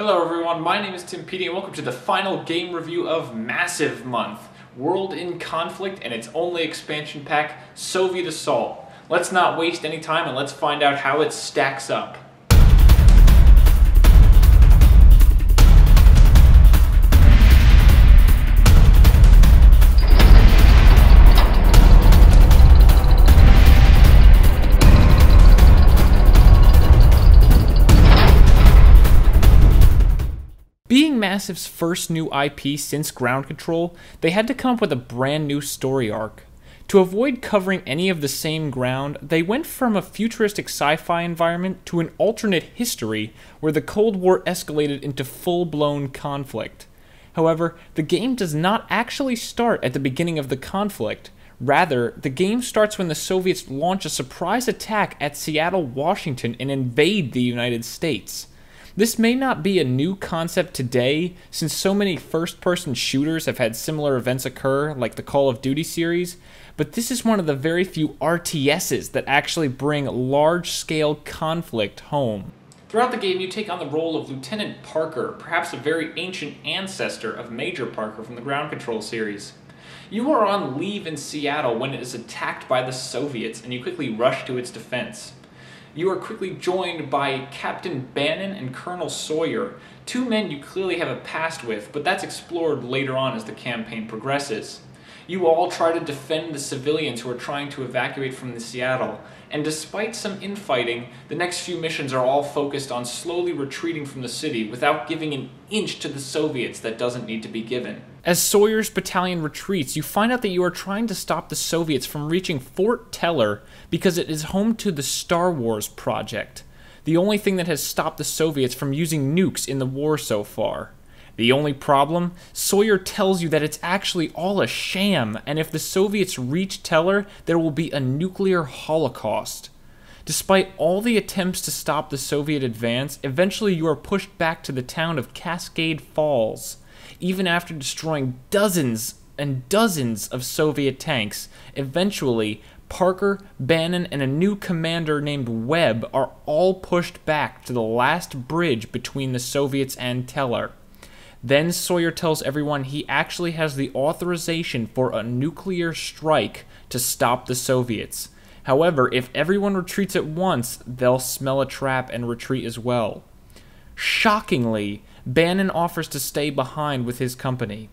Hello everyone, my name is Tim Petey and welcome to the final game review of Massive Month, World in Conflict and its only expansion pack, Soviet Assault. Let's not waste any time and let's find out how it stacks up. Being Massive's first new IP since Ground Control, they had to come up with a brand new story arc. To avoid covering any of the same ground, they went from a futuristic sci-fi environment to an alternate history where the Cold War escalated into full-blown conflict. However, the game does not actually start at the beginning of the conflict. Rather, the game starts when the Soviets launch a surprise attack at Seattle, Washington and invade the United States. This may not be a new concept today, since so many first-person shooters have had similar events occur, like the Call of Duty series, but this is one of the very few RTSs that actually bring large-scale conflict home. Throughout the game, you take on the role of Lieutenant Parker, perhaps a very ancient ancestor of Major Parker from the Ground Control series. You are on leave in Seattle when it is attacked by the Soviets, and you quickly rush to its defense. You are quickly joined by Captain Bannon and Colonel Sawyer, two men you clearly have a past with, but that's explored later on as the campaign progresses. You all try to defend the civilians who are trying to evacuate from the Seattle, and despite some infighting, the next few missions are all focused on slowly retreating from the city without giving an inch to the Soviets that doesn't need to be given. As Sawyer's battalion retreats, you find out that you are trying to stop the Soviets from reaching Fort Teller because it is home to the Star Wars project, the only thing that has stopped the Soviets from using nukes in the war so far. The only problem? Sawyer tells you that it's actually all a sham, and if the Soviets reach Teller, there will be a nuclear holocaust. Despite all the attempts to stop the Soviet advance, eventually you are pushed back to the town of Cascade Falls. Even after destroying dozens and dozens of Soviet tanks, eventually Parker, Bannon, and a new commander named Webb are all pushed back to the last bridge between the Soviets and Teller. Then Sawyer tells everyone he actually has the authorization for a nuclear strike to stop the Soviets. However, if everyone retreats at once, they'll smell a trap and retreat as well. Shockingly, Bannon offers to stay behind with his company.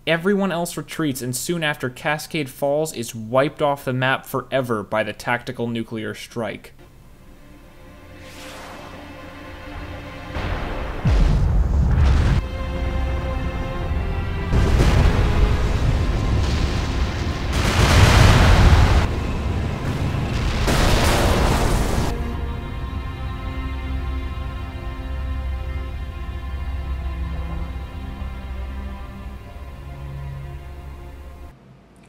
Everyone else retreats, and soon after, Cascade Falls is wiped off the map forever by the tactical nuclear strike.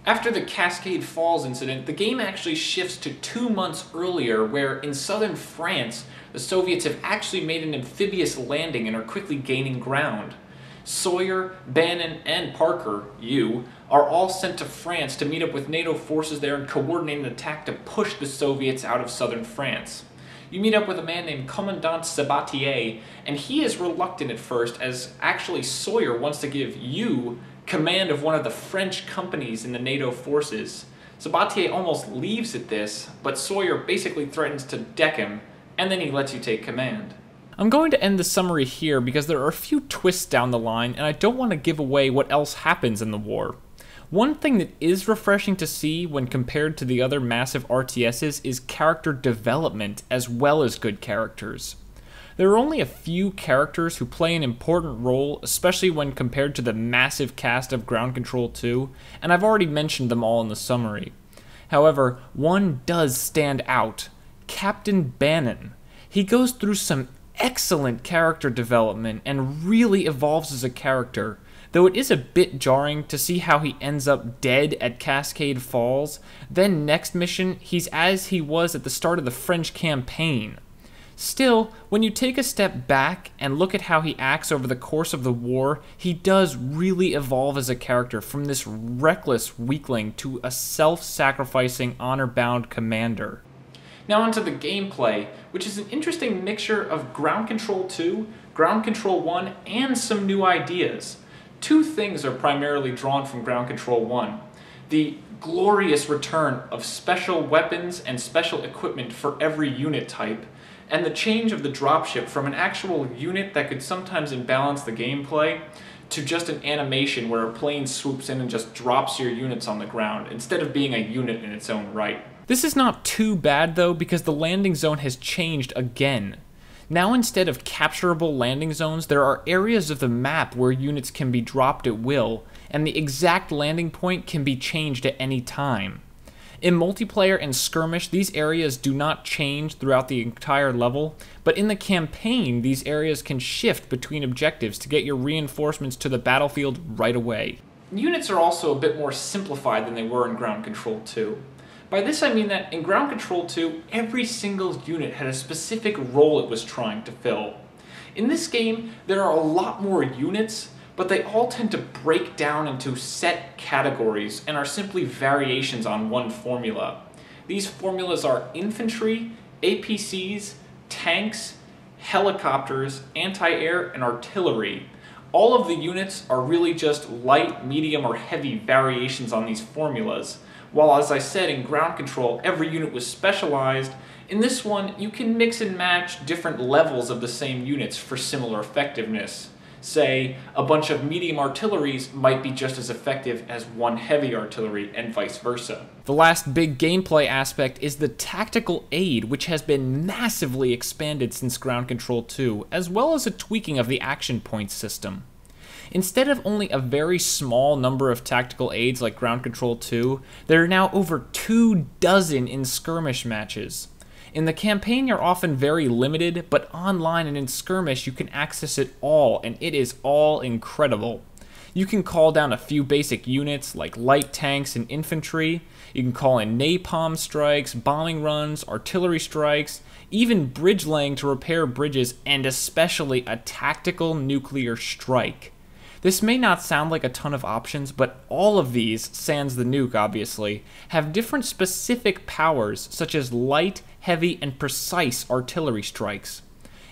After the Cascade Falls incident, the game actually shifts to 2 months earlier, where in southern France, the Soviets have actually made an amphibious landing and are quickly gaining ground. Sawyer, Bannon, and Parker, you, are all sent to France to meet up with NATO forces there and coordinate an attack to push the Soviets out of southern France. You meet up with a man named Commandant Sabatier, and he is reluctant at first, as actually Sawyer wants to give you command of one of the French companies in the NATO forces. Sabatier almost leaves at this, but Sawyer basically threatens to deck him, and then he lets you take command. I'm going to end the summary here because there are a few twists down the line, and I don't want to give away what else happens in the war. One thing that is refreshing to see when compared to the other massive RTSs is character development as well as good characters. There are only a few characters who play an important role, especially when compared to the massive cast of Ground Control 2, and I've already mentioned them all in the summary. However, one does stand out: Captain Bannon. He goes through some excellent character development and really evolves as a character, though it is a bit jarring to see how he ends up dead at Cascade Falls. Then next mission, he's as he was at the start of the French campaign. Still, when you take a step back and look at how he acts over the course of the war, he does really evolve as a character from this reckless weakling to a self-sacrificing, honor-bound commander. Now onto the gameplay, which is an interesting mixture of Ground Control 2 Ground Control 1, and some new ideas. Two things are primarily drawn from Ground Control 1. The glorious return of special weapons and special equipment for every unit type, and the change of the dropship from an actual unit that could sometimes imbalance the gameplay to just an animation where a plane swoops in and just drops your units on the ground, instead of being a unit in its own right. This is not too bad though, because the landing zone has changed again. Now instead of capturable landing zones, there are areas of the map where units can be dropped at will, and the exact landing point can be changed at any time. In multiplayer and skirmish, these areas do not change throughout the entire level, but in the campaign, these areas can shift between objectives to get your reinforcements to the battlefield right away. Units are also a bit more simplified than they were in Ground Control 2. By this I mean that in Ground Control 2, every single unit had a specific role it was trying to fill. In this game, there are a lot more units, but they all tend to break down into set categories and are simply variations on one formula. These formulas are infantry, APCs, tanks, helicopters, anti-air, and artillery. All of the units are really just light, medium, or heavy variations on these formulas. While, as I said, in Ground Control, every unit was specialized, in this one, you can mix and match different levels of the same units for similar effectiveness. Say, a bunch of medium artilleries might be just as effective as one heavy artillery, and vice versa. The last big gameplay aspect is the tactical aid, which has been massively expanded since Ground Control 2, as well as a tweaking of the action points system. Instead of only a very small number of tactical aids like Ground Control 2, there are now over 24 in skirmish matches. In the campaign, you're often very limited, but online and in skirmish, you can access it all, and it is all incredible. You can call down a few basic units like light tanks and infantry. You can call in napalm strikes, bombing runs, artillery strikes, even bridge laying to repair bridges, and especially a tactical nuclear strike. This may not sound like a ton of options, but all of these, sans the nuke obviously, have different specific powers such as light, heavy, and precise artillery strikes.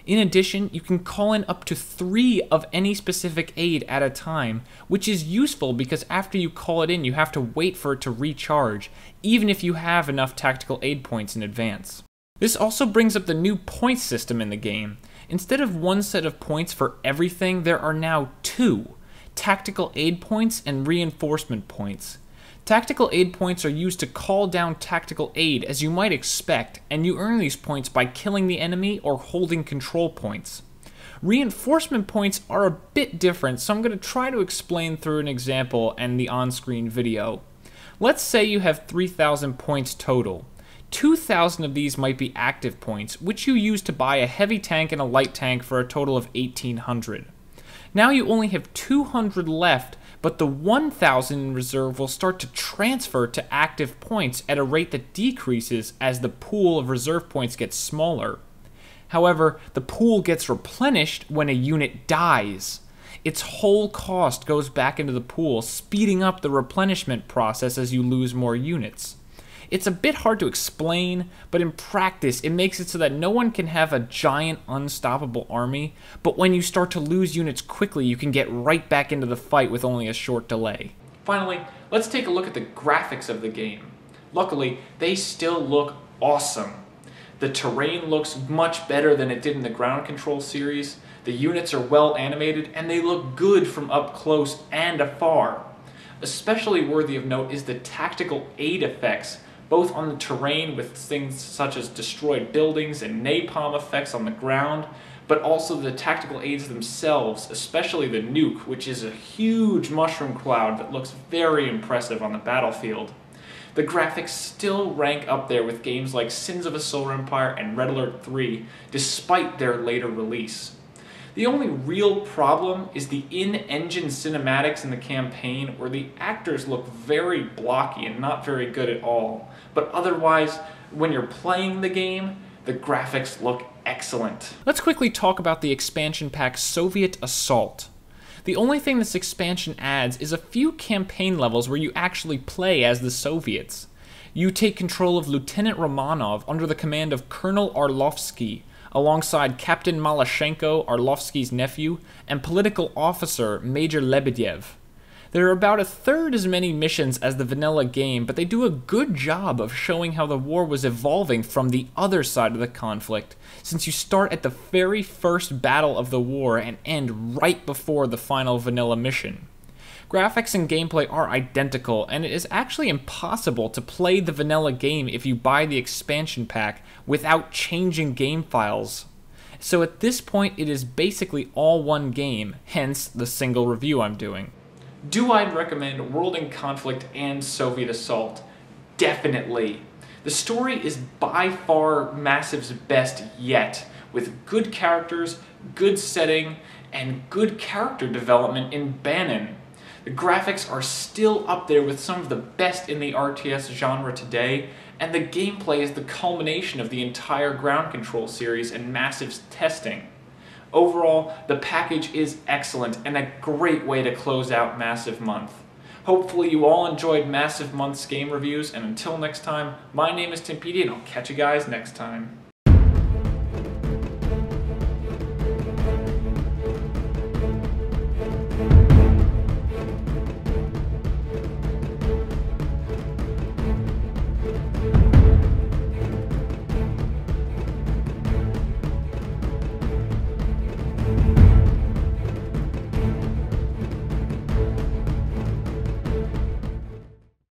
In addition, you can call in up to 3 of any specific aid at a time, which is useful because after you call it in, you have to wait for it to recharge, even if you have enough tactical aid points in advance. This also brings up the new point system in the game. Instead of one set of points for everything, there are now 2. Tactical aid points and reinforcement points. Tactical aid points are used to call down tactical aid as you might expect, and you earn these points by killing the enemy or holding control points. Reinforcement points are a bit different, so I'm going to try to explain through an example and the on-screen video. Let's say you have 3,000 points total. 2,000 of these might be active points, which you use to buy a heavy tank and a light tank for a total of 1,800. Now you only have 200 left, but the 1,000 in reserve will start to transfer to active points at a rate that decreases as the pool of reserve points gets smaller. However, the pool gets replenished when a unit dies. Its whole cost goes back into the pool, speeding up the replenishment process as you lose more units. It's a bit hard to explain, but in practice it makes it so that no one can have a giant unstoppable army, but when you start to lose units quickly you can get right back into the fight with only a short delay. Finally, let's take a look at the graphics of the game. Luckily, they still look awesome. The terrain looks much better than it did in the Ground Control series, the units are well animated, and they look good from up close and afar. Especially worthy of note is the tactical aid effects, both on the terrain with things such as destroyed buildings and napalm effects on the ground, but also the tactical aids themselves, especially the nuke, which is a huge mushroom cloud that looks very impressive on the battlefield. The graphics still rank up there with games like Sins of a Solar Empire and Red Alert 3, despite their later release. The only real problem is the in-engine cinematics in the campaign, where the actors look very blocky and not very good at all. But otherwise, when you're playing the game, the graphics look excellent. Let's quickly talk about the expansion pack Soviet Assault. The only thing this expansion adds is a few campaign levels where you actually play as the Soviets. You take control of Lieutenant Romanov under the command of Colonel Orlovsky, alongside Captain Malashenko, Arlovsky's nephew, and political officer Major Lebedev. There are about a third as many missions as the vanilla game, but they do a good job of showing how the war was evolving from the other side of the conflict, since you start at the very first battle of the war and end right before the final vanilla mission. Graphics and gameplay are identical, and it is actually impossible to play the vanilla game if you buy the expansion pack without changing game files. So at this point it is basically all one game, hence the single review I'm doing. Do I recommend World in Conflict and Soviet Assault? Definitely. The story is by far Massive's best yet, with good characters, good setting, and good character development in Bannon. The graphics are still up there with some of the best in the RTS genre today, and the gameplay is the culmination of the entire Ground Control series and Massive's testing. Overall, the package is excellent and a great way to close out Massive Month. Hopefully you all enjoyed Massive Month's game reviews, and until next time, my name is Tim Petey, and I'll catch you guys next time.